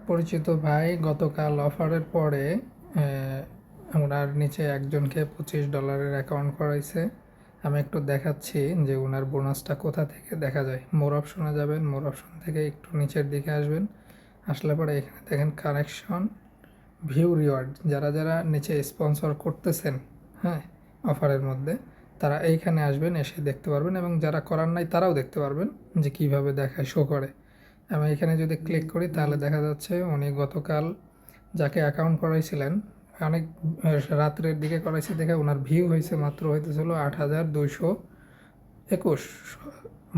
পরিচিত ভাই গতকাল অফারের পরে ওনার নিচে একজনকে $25 অ্যাকাউন্ট করাইছে। আমি একটু দেখাচ্ছি যে ওনার বোনাসটা কোথা থেকে দেখা যায়। মোর অপশনে যাবেন, মোর অপশন থেকে একটু নিচের দিকে আসবেন, আসলে পরে এখানে দেখেন কানেকশন, ভিউ রিওয়ার্ড। যারা যারা নিচে স্পন্সর করতেছেন হ্যাঁ অফারের মধ্যে, তারা এইখানে আসবেন, এসে দেখতে পারবেন, এবং যারা করার নাই তারাও দেখতে পারবেন যে কিভাবে দেখায়, শো করে। আমি এখানে যদি ক্লিক করি তাহলে দেখা যাচ্ছে উনি গতকাল যাকে অ্যাকাউন্ট করাইছিলেন অনেক রাত্রের দিকে করাইছে দেখে ওনার ভিউ হয়েছে মাত্র হইতেছিল 8,221।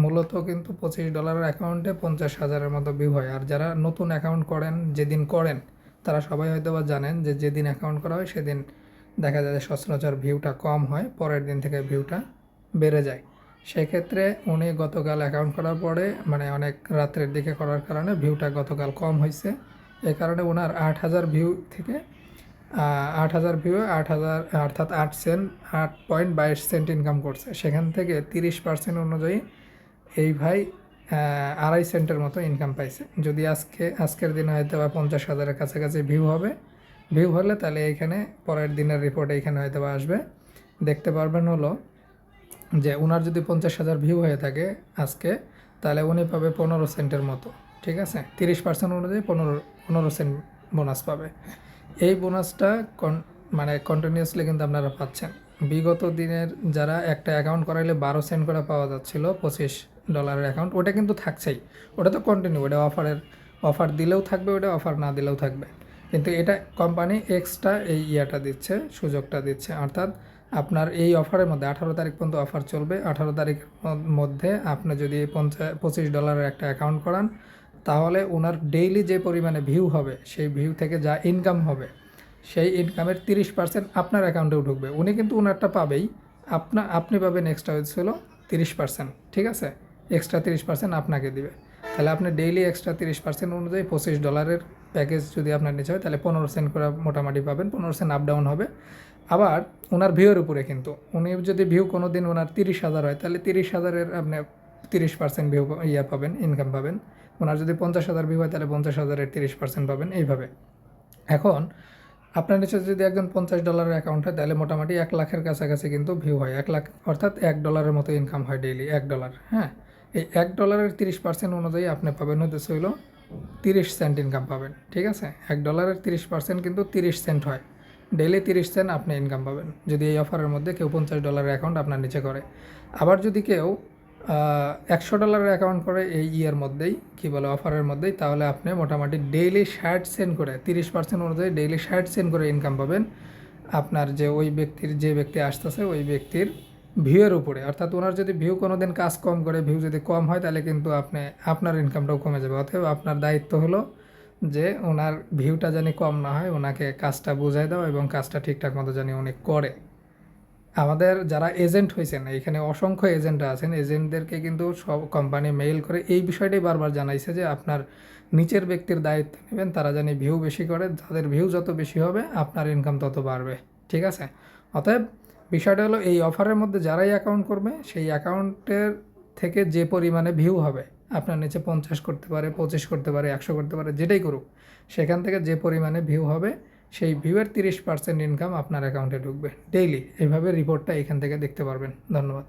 মূলত কিন্তু $25 অ্যাকাউন্টে 50,000-এর মতো ভিউ হয়। আর যারা নতুন অ্যাকাউন্ট করেন, যেদিন করেন, তারা সবাই হয়তো বা জানেন যে যেদিন অ্যাকাউন্ট করা হয় সেদিন দেখা যায় যে সচরাচর ভিউটা কম হয়, পরের দিন থেকে ভিউটা বেড়ে যায়। সেক্ষেত্রে উনি গতকাল অ্যাকাউন্ট করার পরে মানে অনেক রাত্রের দিকে করার কারণে ভিউটা গতকাল কম হয়েছে। এই কারণে ওনার 8,000 ভিউ থেকে 8,000 ভিউ 8,000 অর্থাৎ 8 সেন্ট 8.22 সেন্ট ইনকাম করছে। সেখান থেকে 30% অনুযায়ী এই ভাই 2.5 সেন্টের মতো ইনকাম পাইছে। যদি আজকের দিনে হয়তো বা 50,000-এর কাছাকাছি ভিউ হবে, ভিউ হলে তাহলে এইখানে পরের দিনের রিপোর্ট এইখানে হয়তো বা আসবে, দেখতে পারবেন হলো যে ওনার যদি 50,000 ভিউ হয়ে থাকে আজকে, তাহলে উনি পাবে 15 সেন্টের মতো। ঠিক আছে, 30% অনুযায়ী 15 সেন্ট বোনাস পাবে। এই বোনাসটা মানে কন্টিনিউয়াসলি কিন্তু আপনারা পাচ্ছেন। বিগত দিনের যারা একটা অ্যাকাউন্ট করাইলে 12 সেন্ট করে পাওয়া যাচ্ছিল $25 অ্যাকাউন্ট, ওটা কিন্তু থাকছেই, ওটা তো কন্টিনিউ, ওটা অফার দিলেও থাকবে, ওটা অফার না দিলেও থাকবে। কিন্তু এটা কোম্পানি এক্সট্রা এই ইয়াটা দিচ্ছে, সুযোগটা দিচ্ছে। অর্থাৎ আপনার এই অফারের মধ্যে 18 তারিখ পর্যন্ত অফার চলবে। 18 তারিখের মধ্যে আপনি যদি $25 একটা অ্যাকাউন্ট করান, তাহলে ওনার ডেইলি যে পরিমাণে ভিউ হবে, সেই ভিউ থেকে যা ইনকাম হবে, সেই ইনকামের 30% আপনার অ্যাকাউন্টেও ঢুকবে। উনি কিন্তু ওনারটা পাবেই, আপনি পাবেন এক্সট্রা হয়েছিল 30%। ঠিক আছে, এক্সট্রা 30% আপনাকে দিবে। তাহলে আপনি ডেইলি এক্সট্রা 30% অনুযায়ী $25 প্যাকেজ যদি আপনার নিচে হয়, তাহলে 15 সেন্ট করে মোটামুটি পাবেন। 15 সেন্ট আপ ডাউন হবে। আবার ওনার ভিউয়ের উপরে কিন্তু, উনি যদি ভিউ কোনো দিন ওনার 30,000 হয়, তাহলে 30,000-এর আপনি 30% ভিউ পাবেন, ইনকাম পাবেন। ওনার যদি 50,000 ভিউ হয়, তাহলে 50,000-এর 30% পাবেন, এইভাবে। এখন আপনার নিচে যদি একজন $50 অ্যাকাউন্ট হয়, তাহলে মোটামুটি 1 লাখের কাছাকাছি কিন্তু ভিউ হয়। 1 লাখ অর্থাৎ $1 মতো ইনকাম হয় ডেইলি, $1। হ্যাঁ, এই $1-এর 30% অনুযায়ী আপনি পাবেন হচ্ছে হইল 30 সেন্ট ইনকাম পাবেন। ঠিক আছে, $1-এর 30% কিন্তু 30 সেন্ট হয়। ডেইলি 30 সেন্ট আপনি ইনকাম পাবেন যদি এই অফারের মধ্যে কেউ $50 অ্যাকাউন্ট আপনার নিচে করে। আবার যদি কেউ $100 অ্যাকাউন্ট করে এই ইয়ের মধ্যেই, কী বলে, অফারের মধ্যেই, তাহলে আপনি মোটামুটি ডেইলি 60 সেন্ট করে, 30% অনুযায়ী ডেইলি 60 সেন্ট করে ইনকাম পাবেন আপনার যে যে ব্যক্তি আসতেছে ওই ব্যক্তির ভিউয়ের উপরে। অর্থাৎ ওনার যদি ভিউ কোনো দিন কাজ কম করে, ভিউ যদি কম হয়, তাহলে কিন্তু আপনার ইনকামটাও কমে যাবে। অতএব আপনার দায়িত্ব হলো যে ওনার ভিউটা জানি কম না হয়, ওনাকে কাজটা বুঝাই দাও এবং কাজটা ঠিকঠাক মতো জানি উনি করে। আমাদের যারা এজেন্ট হয়েছেন, এখানে অসংখ্য এজেন্ট আছেন, এজেন্টদেরকে কিন্তু সব কোম্পানি মেইল করে এই বিষয়টাই বারবার জানাইছে যে আপনার নিচের ব্যক্তির দায়িত্ব নেবেন, তারা জানি ভিউ বেশি করে, তাদের ভিউ যত বেশি হবে আপনার ইনকাম তত বাড়বে। ঠিক আছে, অতএব বিষয়টা হলো এই অফারের মধ্যে যারাই অ্যাকাউন্ট করবে, সেই অ্যাকাউন্টের থেকে যে পরিমাণে ভিউ হবে, আপনার নিচে 50 করতে পারে, 25 করতে পারে, 100 করতে পারে, যেটাই করুক, সেখান থেকে যে পরিমাণে ভিউ হবে, সেই ভিউয়ের 30% ইনকাম আপনার অ্যাকাউন্টে ঢুকবে ডেইলি। এইভাবে রিপোর্টটা এখান থেকে দেখতে পারবেন। ধন্যবাদ।